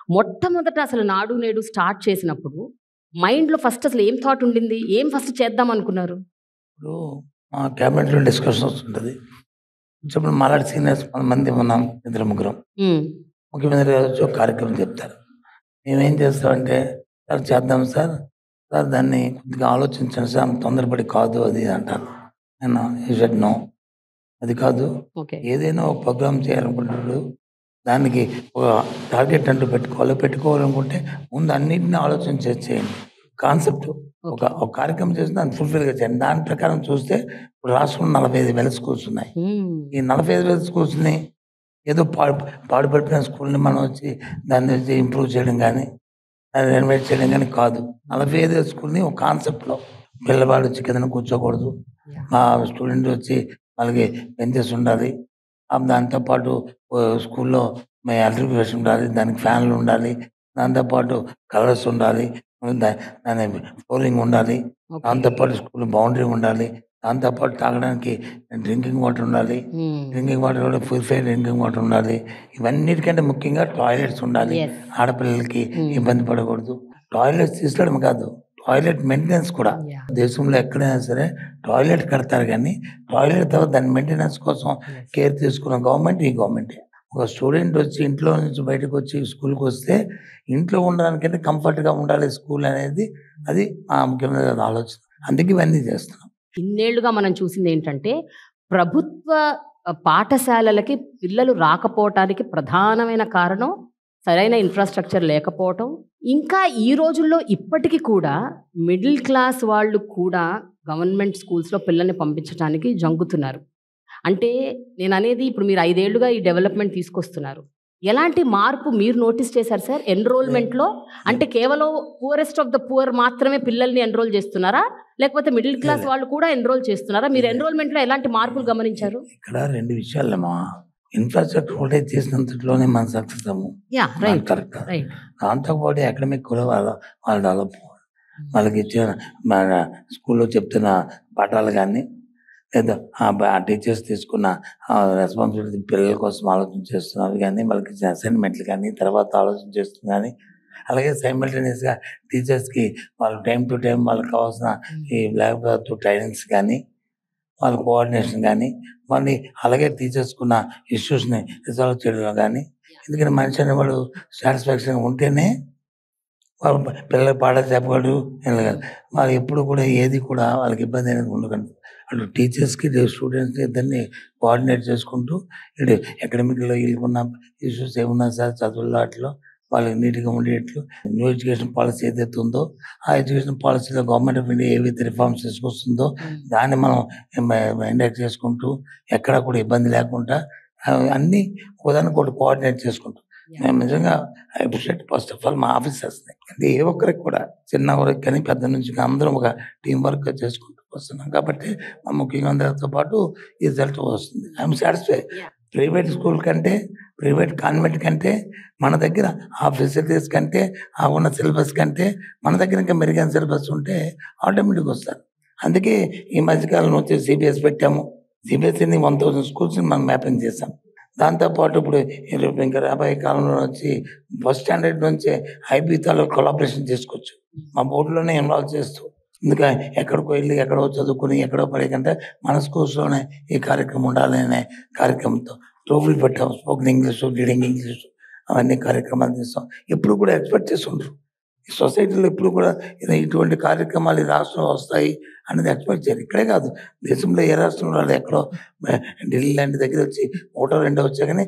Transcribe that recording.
మొట్టమొదట అసలు నాడు నేడు స్టార్ట్ చేసినప్పుడు మైండ్‌లో ఫస్ట్ అసలు ఏం థాట్ ఉండింది? ఏం ఫస్ట్ చేద్దాం అనుకున్నారు? ఇప్పుడు మా క్యాబినెట్‌లో డిస్కషన్ వస్తుంటది. వచ్చినప్పుడు మాలాంటి సీనియర్స్ 10 మంది ఉన్నాం. ఇద్దరు ముగ్గురం. హ్మ్. ముఖ్యమంత్రి గారు వచ్చి ఒక కార్యక్రమం చెప్తారు. మేమేం చేస్తామంటే, సార్ చేద్దాం సార్. సార్ దాన్ని కొద్దిగా ఆలోచించండి సార్. అంత తొందరపడి కాదు అది అంటారు. నేను హి సెడ్ నో. అది కాదు. ఓకే. ఏదైనా ఒక ప్రోగ్రామ్ చేయాలనుకున్నప్పుడు దానికి ఒక టార్గెట్ అంటూ పెట్టుకోవాలి. పెట్టుకోవాలనుకుంటే ముందు అన్నిటిని ఆలోచించి చేయండి. కాన్సెప్ట్ ఒక ఓకే. ఒక కార్యక్రమం చేసి దాన్ని ఫుల్‌ఫిల్‌గా చేయండి. దాని ప్రకారం చూస్తే ఇప్పుడు రాష్ట్రంలో 45,000 స్కూల్స్ ఉన్నాయి. హ్మ్. ఈ 45,000 స్కూల్స్‌ని ఏదో పాడుపడిపోయిన స్కూల్‌ని మనం వచ్చి దాన్ని వచ్చి ఇంప్రూవ్ చేయడం గానీ, దాన్ని రెనోవేట్ చేయడం గానీ కాదు. 45,000 స్కూల్‌ని ఒక కాన్సెప్ట్‌లో పిల్లవాడు వచ్చి కిందన కూర్చోకూడదు. యాహ్! మా స్టూడెంట్ వచ్చి వాళ్ళకి బెంచెస్ ఉండాలి. దాంతో పాటు స్కూల్‌లో ఎలక్ట్రిఫికేషన్ ఉండాలి. దానికి ఫ్యాన్లు ఉండాలి. దాంతో పాటు కలర్స్ ఉండాలి. దాని ఫ్లోరింగ్ ఉండాలి. ఓకే. దాంతో పాటు స్కూల్ బౌండరీ ఉండాలి. దాంతో పాటు తాగడానికి డ్రింకింగ్ వాటర్ ఉండాలి. హ్మ్. డ్రింకింగ్ వాటర్ కూడా ప్యూరిఫైడ్ డ్రింకింగ్ వాటర్ ఉండాలి. ఇవన్నిటికంటే ముఖ్యంగా టాయిలెట్స్ ఉండాలి. యెస్. ఆడపిల్లలకి హ్మ్. ఇబ్బంది పడకూడదు. టాయిలెట్స్ తీసుకోవడం కాదు. టాయిలెట్ మెయింటెనెన్స్ కూడా. యాహ్! దేశంలో ఎక్కడైనా సరే టాయిలెట్ కడతారు గానీ, టాయిలెట్ తర్వాత దాని మెయింటెనెన్స్ కోసం యెస్. కేర్ తీసుకున్న గవర్నమెంట్ ఈ గవర్నమెంటే. ఒక స్టూడెంట్ వచ్చి ఇంట్లో నుంచి బయటకొచ్చి స్కూల్‌కొస్తే ఇంట్లో ఉండడానికంటే కంఫర్ట్‌గా ఉండాలి స్కూల్ అనేది అది మా ముఖ్యమంత్రి గారి ఆలోచన. అందుకే ఇవన్నీ చేస్తున్నాం. ఇన్నేళ్లుగా మనం చూసిందేంటంటే, ప్రభుత్వ పాఠశాలలకి పిల్లలు రాకపోవటానికి ప్రధానమైన కారణం సరైన ఇన్‌ఫ్రాస్ట్రక్చర్ లేకపోవటం. ఇంకా ఈ రోజుల్లో ఇప్పటికి కూడా మిడిల్ క్లాస్ వాళ్ళు కూడా గవర్నమెంట్ స్కూల్స్‌లో పిల్లల్ని పంపించటానికి జంకుతున్నారు. అంటే నేననేది ఇప్పుడు మీరు 5 ఏళ్లుగా ఈ డెవలప్‌మెంట్ తీసుకొస్తున్నారు. ఎలాంటి మార్పు మీరు నోటీస్ చేశారు సార్ ఎన్‌రోల్‌మెంట్‌లో? అంటే కేవలం పూరెస్ట్ ఆఫ్ ద పూర్ మాత్రమే పిల్లల్ని ఎన్‌రోల్ చేస్తున్నారా? లేకపోతే మిడిల్ క్లాస్ వాళ్ళు కూడా ఎన్‌రోల్ చేస్తున్నారా? మీరు ఎన్‌రోల్‌మెంట్‌లో ఎలాంటి మార్పులు గమనించారు? ఇక్కడ 2 విషయాలమ్మా. ఇన్‌ఫ్రాస్ట్రక్చర్ ఒకటే చేసినంతట్లోనే మనం సక్సెస్ అవ్వం. యాహ్! అది రైట్. కరెక్ట్ కాదు. రైట్. దాంతో పాటు అకాడమిక్ కూడా వాళ్ళు డెవలప్ అవ్వాలి. వాళ్ళకి ఇచ్చిన మన స్కూల్‌లో చెప్తున్న పాఠాలు గానీ, లేదా ఆ టీచర్స్ తీసుకున్న రెస్పాన్సిబిలిటీ పిల్లల కోసం ఆలోచన చేస్తున్నవి గానీ, వాళ్ళకి ఇచ్చిన అసైన్‌మెంట్‌లు గానీ, తర్వాత ఆలోచన చేస్తుంది గానీ, అలాగే సైమల్టేనియస్‌గా టీచర్స్‌కి వాళ్ళు టైమ్ టు టైమ్ వాళ్ళకి కావాల్సిన ఈ ల్యాబ్ ట్రైనింగ్స్ గానీ, వాళ్ళ కోఆర్డినేషన్ గానీ, మళ్ళీ అలాగే టీచర్స్‌కున్న ఇష్యూస్‌ని రిజాల్వ్ చేయడంలో గానీ, ఎందుకంటే మనిషి అనేవాడు సాటిస్ఫాక్షన్‌గా ఉంటేనే వాడు పిల్లలకి పాఠాలు చెప్పగలడు. వెళ్ళగలడు. వాళ్ళు ఎప్పుడు కూడా ఏది కూడా వాళ్ళకి ఇబ్బంది అనేది ఉండకూడదు. అటు టీచర్స్‌కి, స్టూడెంట్స్‌కి ఇద్దరిని కోఆర్డినేట్ చేసుకుంటూ ఇటు అకాడమిక్‌లో వీళ్ళకున్న ఇష్యూస్ ఏమున్నా సరే చదువుల్లో ఆటిల్లో వాళ్ళకి నీట్‌గా ఉండేటట్లు న్యూ ఎడ్యుకేషన్ పాలసీ ఏదైతే ఉందో, ఆ ఎడ్యుకేషన్ పాలసీలో గవర్నమెంట్ ఆఫ్ ఇండియా ఏవైతే రిఫార్మ్స్ తీసుకొస్తుందో దాన్ని మనం ఇండక్ట్ చేసుకుంటూ ఎక్కడా కూడా ఇబ్బంది లేకుండా అన్నీ ఒకదానికొకటి కోఆర్డినేట్ చేసుకుంటాం. మేము నిజంగా I appreciate first of all మా ఆఫీసర్స్‌ని. అంటే ఏ ఒక్కరికి కూడా చిన్నవారికి కానీ, పెద్ద నుంచి కానీ అందరం ఒక టీమ్ వర్క్‌గా చేసుకుంటూ వస్తున్నాం కాబట్టి మా ముఖ్యమంత్రితో పాటు ఈ రిజల్ట్ వస్తుంది. I'm satisfy. ప్రైవేట్ స్కూల్ కంటే, ప్రైవేట్ కాన్వెంట్ కంటే మన దగ్గర ఆ ఫెసిలిటీస్ కంటే, ఆ ఉన్న సిలబస్ కంటే మన దగ్గర ఇంకా మెరుగైన సిలబస్ ఉంటే ఆటోమేటిక్‌గా వస్తారు. అందుకే ఈ మధ్య కాలంలో వచ్చి సీబీఎస్ పెట్టాము. సీబీఎస్‌ని 1000 స్కూల్స్‌ని మనం మ్యాపింగ్ చేసాం. దాంతో పాటు ఇప్పుడు ఇంకా రాబోయే కాలంలో వచ్చి ఫస్ట్ స్టాండర్డ్ నుంచే ఐబీతో కొలాబరేషన్ చేసుకోవచ్చు. మా బోర్డ్‌లోనే ఇన్వాల్వ్ చేస్తూ. ఇంకా ఎక్కడికో వెళ్లి ఎక్కడో చదువుకొని ఎక్కడో పడే కంటే మన స్కూల్స్‌లోనే ఈ కార్యక్రమం ఉండాలి అనే కార్యక్రమంతో ట్రోఫీలు పెట్టాం. స్పోకెన్ ఇంగ్లీషు, రీడింగ్ ఇంగ్లీషు అవన్నీ కార్యక్రమాలు చేస్తాం. ఎప్పుడు కూడా ఎక్స్‌పెక్ట్ చేసి ఉండరు. ఈ సొసైటీలో ఎప్పుడు కూడా ఇటువంటి కార్యక్రమాలు ఈ రాష్ట్రంలో వస్తాయి అనేది ఎక్స్‌పెక్ట్ చేయరు. ఇక్కడే కాదు దేశంలో ఏ రాష్ట్రంలో ఎక్కడో ఢిల్లీ లాంటి దగ్గర వచ్చి ఒకటో రెండో వచ్చాయి కానీ